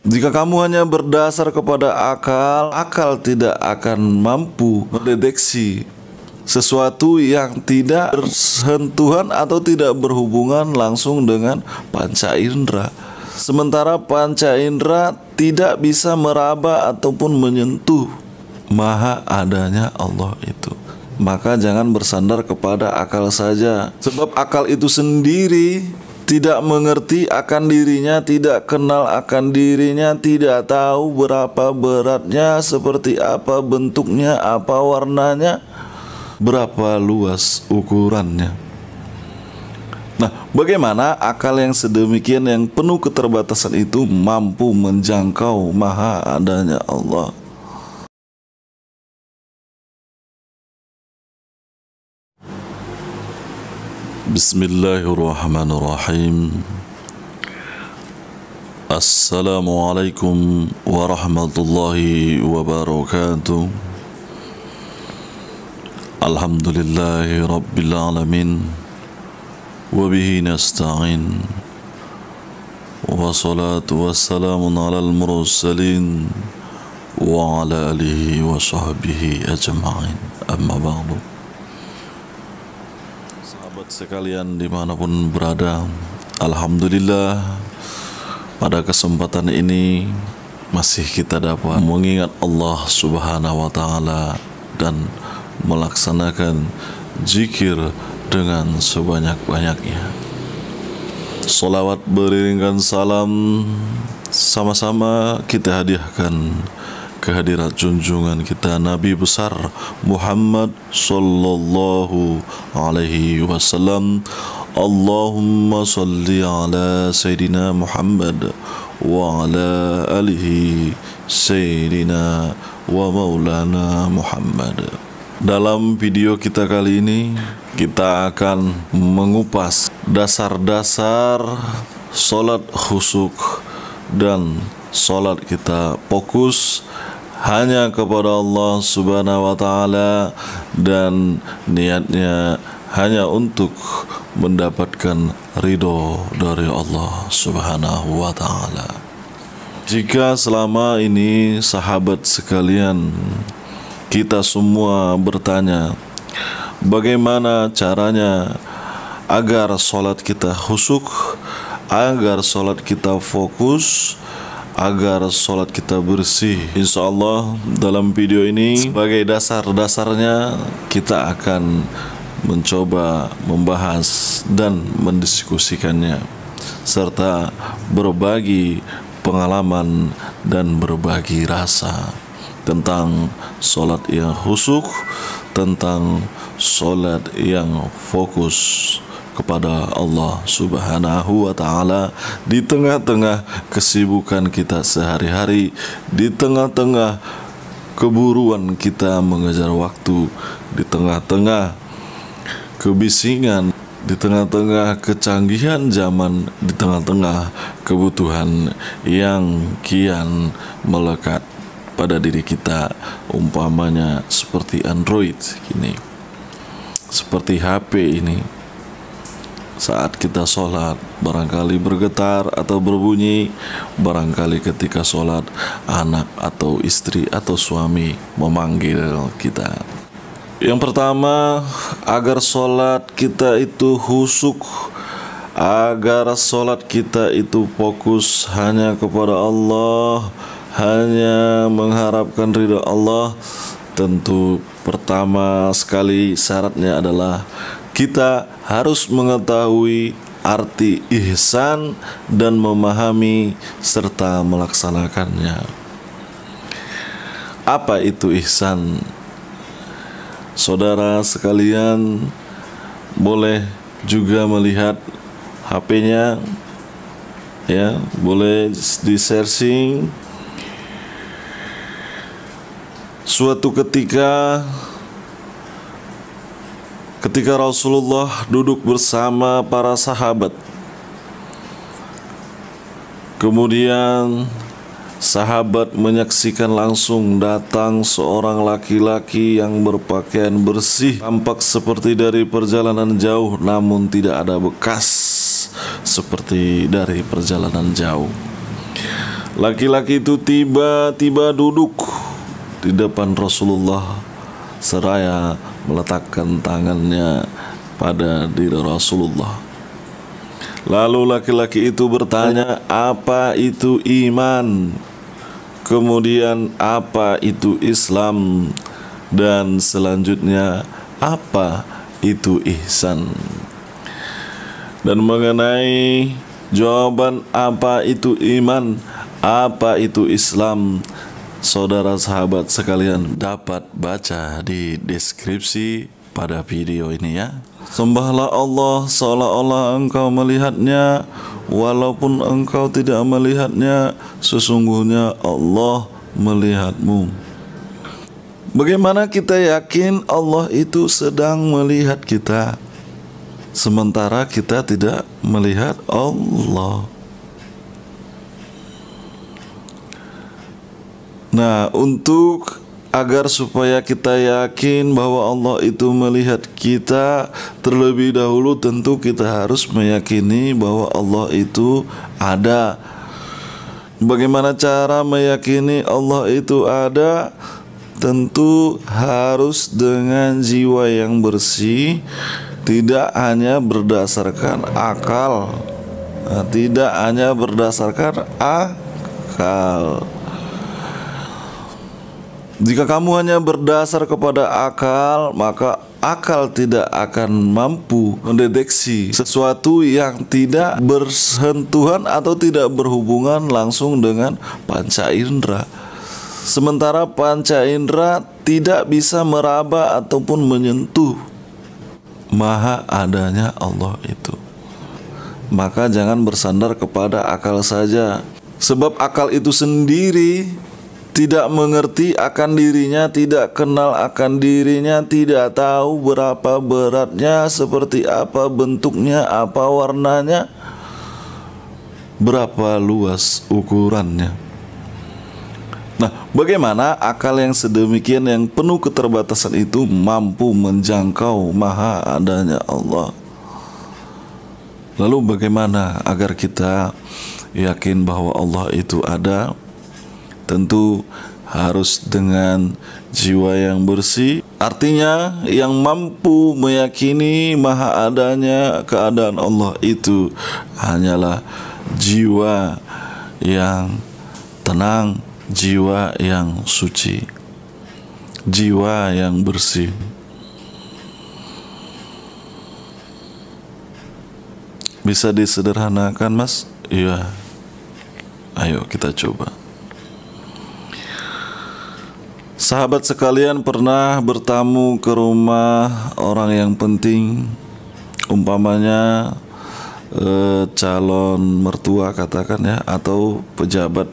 Jika kamu hanya berdasar kepada akal, akal tidak akan mampu mendeteksi sesuatu yang tidak bersentuhan atau tidak berhubungan langsung dengan panca indera. Sementara panca indera tidak bisa meraba ataupun menyentuh maha adanya Allah itu. Maka jangan bersandar kepada akal saja, sebab akal itu sendiri tidak mengerti akan dirinya, tidak kenal akan dirinya, tidak tahu berapa beratnya, seperti apa bentuknya, apa warnanya, berapa luas ukurannya. Nah, bagaimana akal yang sedemikian yang penuh keterbatasan itu mampu menjangkau maha adanya Allah? Bismillahirrahmanirrahim. Assalamualaikum warahmatullahi wabarakatuh. Alhamdulillahi rabbil alamin. Wabihi nasta'in. Wassalatu wassalamun alal mursalin wa ala alihi wa sahbihi ajma'in. Amma ba'du. Sahabat sekalian dimanapun berada, alhamdulillah pada kesempatan ini masih kita dapat mengingat Allah subhanahu wa ta'ala dan melaksanakan zikir dengan sebanyak-banyaknya. Salawat beriringan salam sama-sama kita hadiahkan kehadirat junjungan kita Nabi besar Muhammad sallallahu alaihi wasallam. Allahumma salli ala Sayyidina Muhammad wa ala alihi Sayyidina wa maulana Muhammad. Dalam video kita kali ini kita akan mengupas dasar-dasar salat khusyuk dan salat kita fokus hanya kepada Allah subhanahu wa ta'ala dan niatnya hanya untuk mendapatkan ridho dari Allah subhanahu wa ta'ala. Jika selama ini sahabat sekalian kita semua bertanya bagaimana caranya agar salat kita khusyuk, agar salat kita fokus, agar salat kita bersih. Insya Allah dalam video ini sebagai dasar-dasarnya kita akan mencoba membahas dan mendiskusikannya serta berbagi pengalaman dan berbagi rasa tentang salat yang khusyuk, tentang salat yang fokus kepada Allah subhanahu wa ta'ala di tengah-tengah kesibukan kita sehari-hari, di tengah-tengah keburuan kita mengejar waktu, di tengah-tengah kebisingan, di tengah-tengah kecanggihan zaman, di tengah-tengah kebutuhan yang kian melekat pada diri kita, umpamanya seperti Android ini, seperti HP ini. Saat kita sholat barangkali bergetar atau berbunyi, barangkali ketika sholat anak atau istri atau suami memanggil kita. Yang pertama, agar sholat kita itu khusyuk, agar sholat kita itu fokus hanya kepada Allah, hanya mengharapkan ridha Allah, tentu pertama sekali syaratnya adalah kita harus mengetahui arti ihsan dan memahami serta melaksanakannya. Apa itu ihsan? Saudara sekalian boleh juga melihat HP-nya, ya, boleh di-searching. Suatu ketika Rasulullah duduk bersama para sahabat, kemudian sahabat menyaksikan langsung datang seorang laki-laki yang berpakaian bersih, tampak seperti dari perjalanan jauh, namun tidak ada bekas seperti dari perjalanan jauh. Laki-laki itu tiba-tiba duduk di depan Rasulullah seraya meletakkan tangannya pada diri Rasulullah. Lalu laki-laki itu bertanya, apa itu iman? Kemudian apa itu Islam? Dan selanjutnya apa itu ihsan? Dan mengenai jawaban apa itu iman, apa itu Islam, saudara sahabat sekalian dapat baca di deskripsi pada video ini ya. Sembahlah Allah seolah-olah engkau melihatnya, walaupun engkau tidak melihatnya, sesungguhnya Allah melihatmu. Bagaimana kita yakin Allah itu sedang melihat kita, sementara kita tidak melihat Allah? Nah, agar supaya kita yakin bahwa Allah itu melihat kita, terlebih dahulu tentu kita harus meyakini bahwa Allah itu ada. Bagaimana cara meyakini Allah itu ada? Tentu harus dengan jiwa yang bersih, tidak hanya berdasarkan akal. Tidak hanya berdasarkan akal. Jika kamu hanya berdasar kepada akal, maka akal tidak akan mampu mendeteksi sesuatu yang tidak bersentuhan atau tidak berhubungan langsung dengan panca indera. Sementara panca indera tidak bisa meraba ataupun menyentuh maha adanya Allah itu. Maka jangan bersandar kepada akal saja, sebab akal itu sendiri tidak mengerti akan dirinya, tidak kenal akan dirinya, tidak tahu berapa beratnya, seperti apa bentuknya, apa warnanya, berapa luas ukurannya. Nah, bagaimana akal yang sedemikian yang penuh keterbatasan itu mampu menjangkau maha adanya Allah? Lalu bagaimana agar kita yakin bahwa Allah itu ada? Tentu harus dengan jiwa yang bersih, artinya yang mampu meyakini maha adanya keadaan Allah itu hanyalah jiwa yang tenang, jiwa yang suci, jiwa yang bersih. Bisa disederhanakan, Mas? Iya. Ayo kita coba. Sahabat sekalian pernah bertamu ke rumah orang yang penting, umpamanya calon mertua katakan ya, atau pejabat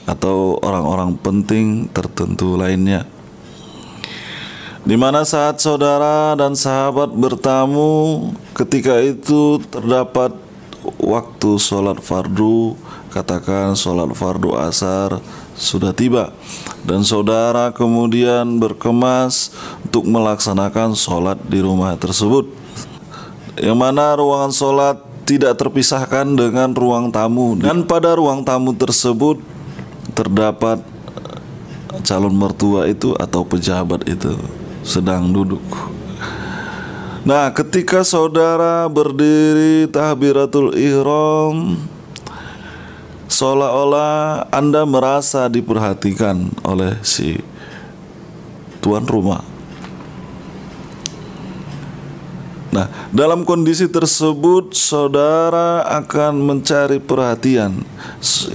atau orang-orang penting tertentu lainnya, di mana saat saudara dan sahabat bertamu, ketika itu terdapat waktu sholat fardu, katakan sholat fardu asar sudah tiba, dan saudara kemudian berkemas untuk melaksanakan sholat di rumah tersebut, yang mana ruangan sholat tidak terpisahkan dengan ruang tamu, dan pada ruang tamu tersebut terdapat calon mertua itu atau pejabat itu sedang duduk. Nah, ketika saudara berdiri takbiratul ihram, seolah-olah Anda merasa diperhatikan oleh si tuan rumah. Nah, dalam kondisi tersebut saudara akan mencari perhatian.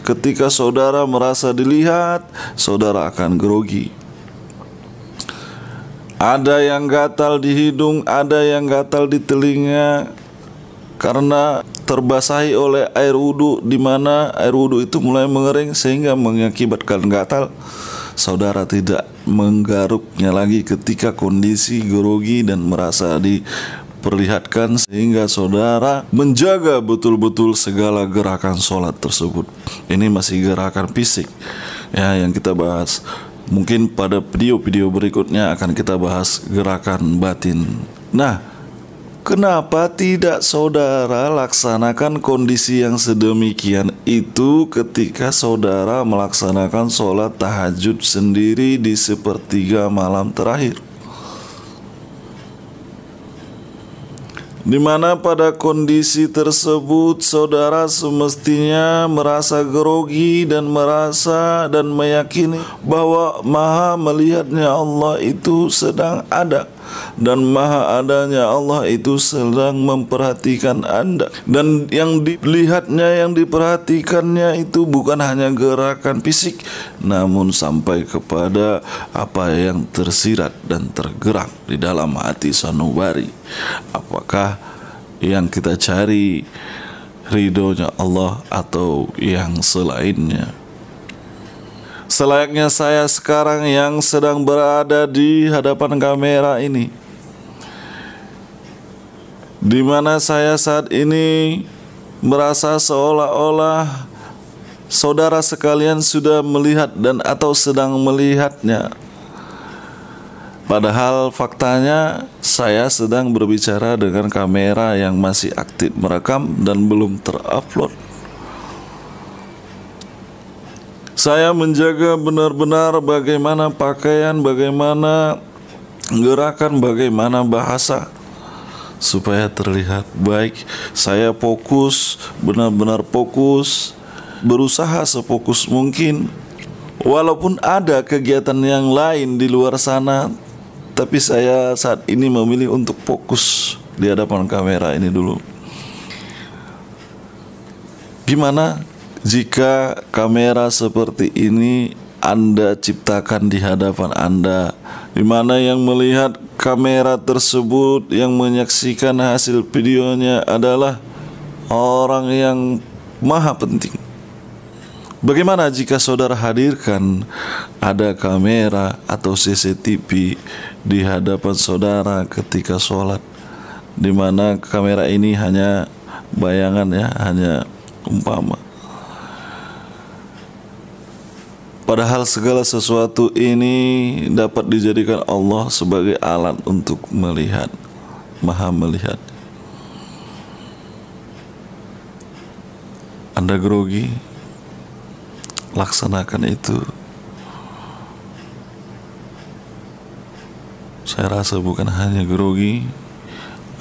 Ketika saudara merasa dilihat, saudara akan grogi. Ada yang gatal di hidung, ada yang gatal di telinga karena terbasahi oleh air wudhu, di mana air wudhu itu mulai mengering sehingga mengakibatkan gatal. Saudara tidak menggaruknya lagi ketika kondisi grogi dan merasa diperlihatkan, sehingga saudara menjaga betul-betul segala gerakan sholat tersebut. Ini masih gerakan fisik ya yang kita bahas. Mungkin pada video-video berikutnya akan kita bahas gerakan batin. Nah, kenapa tidak saudara laksanakan kondisi yang sedemikian itu ketika saudara melaksanakan sholat tahajud sendiri di sepertiga malam terakhir, di mana pada kondisi tersebut saudara semestinya merasa grogi dan merasa dan meyakini bahwa maha melihatnya Allah itu sedang ada, dan maha adanya Allah itu sedang memperhatikan Anda, dan yang dilihatnya, yang diperhatikannya itu bukan hanya gerakan fisik, namun sampai kepada apa yang tersirat dan tergerak di dalam hati sanubari. Apakah yang kita cari ridhonya Allah atau yang selainnya? Selayaknya saya sekarang yang sedang berada di hadapan kamera ini, di mana saya saat ini merasa seolah-olah saudara sekalian sudah melihat dan atau sedang melihatnya. Padahal faktanya saya sedang berbicara dengan kamera yang masih aktif merekam dan belum terupload. Saya menjaga benar-benar bagaimana pakaian, bagaimana gerakan, bagaimana bahasa, supaya terlihat baik. Saya fokus, benar-benar fokus, berusaha sefokus mungkin. Walaupun ada kegiatan yang lain di luar sana, tapi saya saat ini memilih untuk fokus di hadapan kamera ini dulu. Gimana jika kamera seperti ini Anda ciptakan di hadapan Anda, di mana yang melihat kamera tersebut, yang menyaksikan hasil videonya adalah orang yang maha penting? Bagaimana jika saudara hadirkan ada kamera atau CCTV di hadapan saudara ketika sholat, di mana kamera ini hanya bayangan ya, hanya umpama. Padahal segala sesuatu ini dapat dijadikan Allah sebagai alat untuk melihat, maha melihat. Anda grogi? Laksanakan itu. Saya rasa bukan hanya grogi,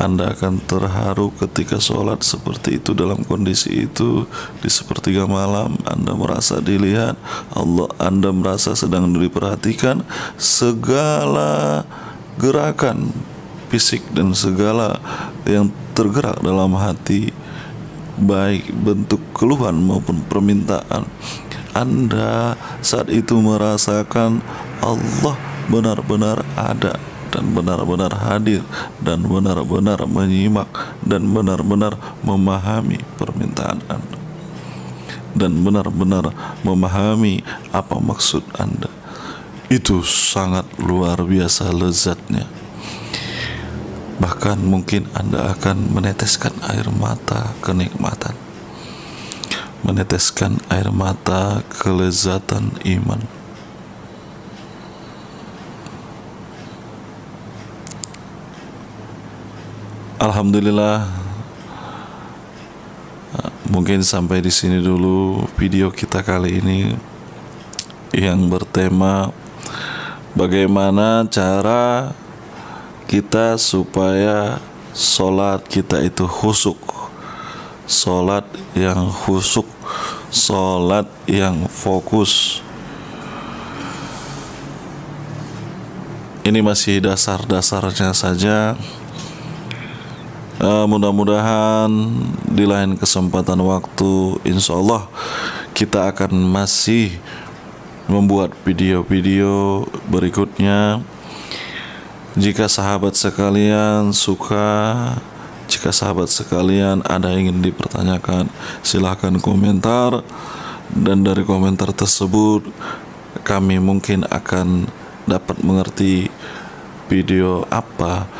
Anda akan terharu ketika sholat seperti itu. Dalam kondisi itu, di sepertiga malam, Anda merasa dilihat Allah, Anda merasa sedang diperhatikan. Segala gerakan fisik dan segala yang tergerak dalam hati, baik bentuk keluhan maupun permintaan, Anda saat itu merasakan Allah benar-benar ada dan benar-benar hadir dan benar-benar menyimak dan benar-benar memahami permintaan Anda dan benar-benar memahami apa maksud Anda. Itu sangat luar biasa lezatnya. Bahkan mungkin Anda akan meneteskan air mata kenikmatan, meneteskan air mata kelezatan iman. Alhamdulillah, mungkin sampai di sini dulu video kita kali ini yang bertema bagaimana cara kita supaya sholat kita itu khusyuk, sholat yang khusyuk, sholat yang fokus. Ini masih dasar-dasarnya saja. Mudah-mudahan di lain kesempatan waktu, insya Allah kita akan masih membuat video-video berikutnya. Jika sahabat sekalian suka, jika sahabat sekalian ada yang ingin dipertanyakan, silahkan komentar, dan dari komentar tersebut kami mungkin akan dapat mengerti video apa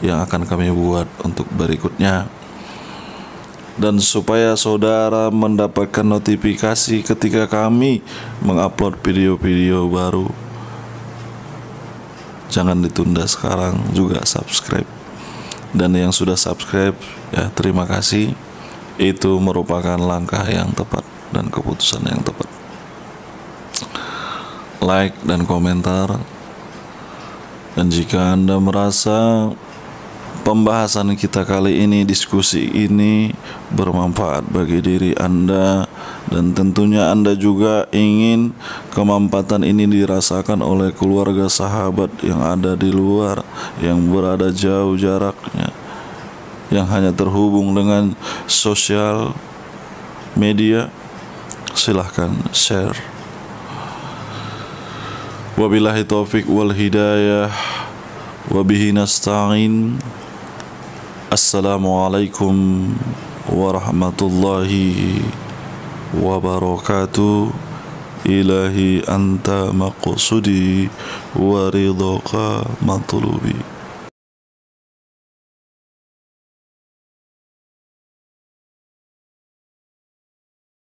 yang akan kami buat untuk berikutnya. Dan supaya saudara mendapatkan notifikasi ketika kami mengupload video-video baru, jangan ditunda sekarang, juga subscribe. Dan yang sudah subscribe, ya terima kasih. Itu merupakan langkah yang tepat. dan keputusan yang tepat. Like dan komentar. Dan jika Anda merasa pembahasan kita kali ini, diskusi ini bermanfaat bagi diri Anda, dan tentunya Anda juga ingin kemanfaatan ini dirasakan oleh keluarga sahabat yang ada di luar, yang berada jauh jaraknya, yang hanya terhubung dengan sosial media, silahkan share. Wabillahi taufik wal hidayah, wabihi nasta'in. Assalamualaikum warahmatullahi wabarakatuh. Ilahi anta maqsudi wa ridhaka matlubi.